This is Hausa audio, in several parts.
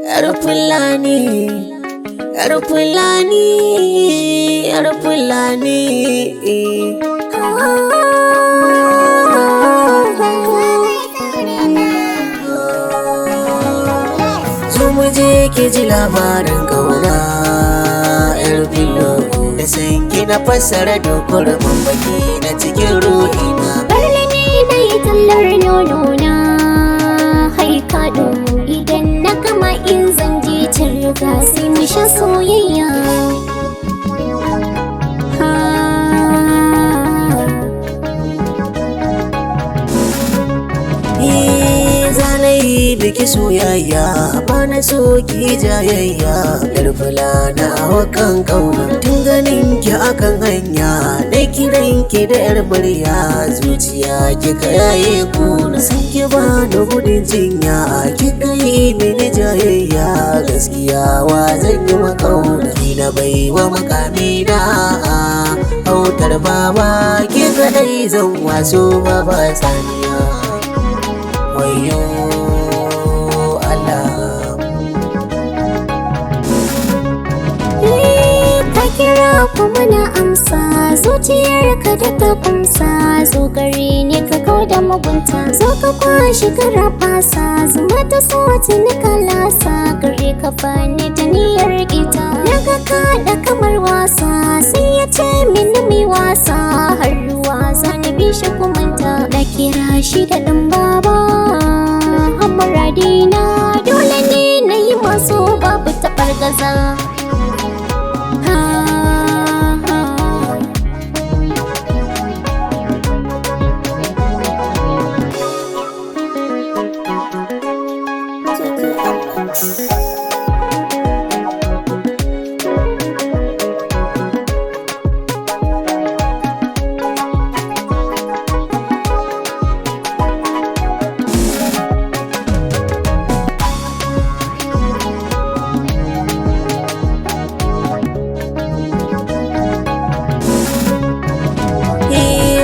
Yar Fulani, yar Fulani, yar Fulani. Zo mu je ki ji labarin ƙauna, yar Fillo. Da sanki na fassara dokar baki na cikin ruhina. Barni ne na yi tallar nono na haikado. Idan na gama in zan je can riga sai mu sha soyayya. Zanayi biki soyayya bana so ki jayayya. Yar Fulani a kan ƙauna, tun ganin ki akan hanya na kiran ki da yar murya. Zuciya kika yaye kuna san ki ba da gudun jinya. Kika yi mini jayayya gaskiya wa zan yi makauna. Ki na baiwa makamina autar baba, ki kadai zan waso baba saniya. Wayo Allah, ka kira kuma na amsa, zuciyarka da ta kumsa. Zo gare ni ka kau da mugunta, zo ka kwashi karafasa. Zuma ta so tuni ka lasa, gare ka bani da niyyar gita. Naga ka da kamar wasa, sai ya ce mini mai wasa. Har ruwa zani bi shi kumanta, na kira shi da ɗan baba. Muradina dole ne na yi masu babu taɓar gaza.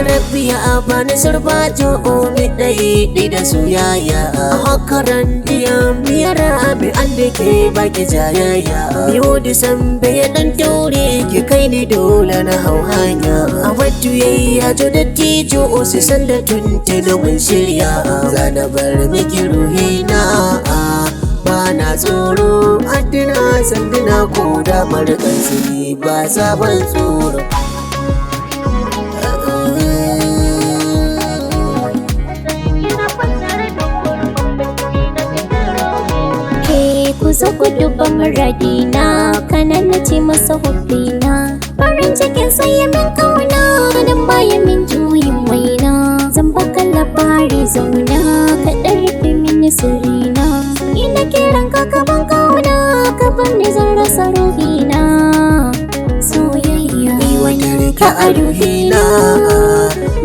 Rabbiya bani surbajo omi ɗaiɗi da soyayya. Hakaran diya miyar abi an da ke baki jayayya. Biyu Disamba ya ɗan taure ki kai ni dole na hau hanya. A wadu yayya jo da tijo su san da tuntuna mun shirya. Zana bar miki ruhina bana tsoro. Addina sanduna ko da markan su ba sabon tsoro. Kusa ku duba muradina, kanan na ce masa hubbina. Farin cikin sai ya min kauna, dan baya min juyin waina. Zan baka labari zauna, ka ɗan rufe mini sirrina. Ina kiran ka kaban kauna, ka bar ni zan rasa ruhina. Soyayya wadar ka a ruhina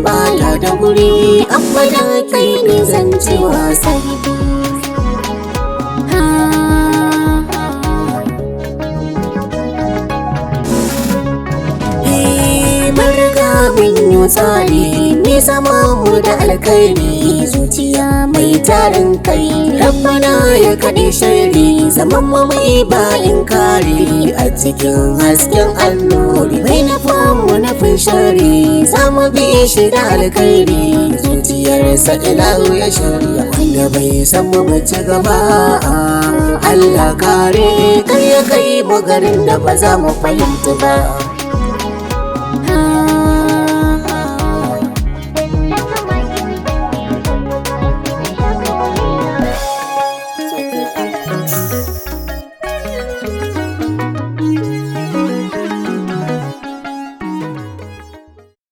ba ta da guri, amma da kai ne zan ce wa sahibi. Mun yi tsari ni zama mu da alkairi, zuciya mai tarin kai. Rabbana ya kaɗe shari, zaman mu mai bayin kare. A cikin hasken annuri mai nufin mu nufin shari, za mu bi shi da alkairi. Zuciyarsa ilahu ya shirya, wanda bai san mu ci gaba. Allah kare kai ya kai mu garin da ba za mu fahimta ba.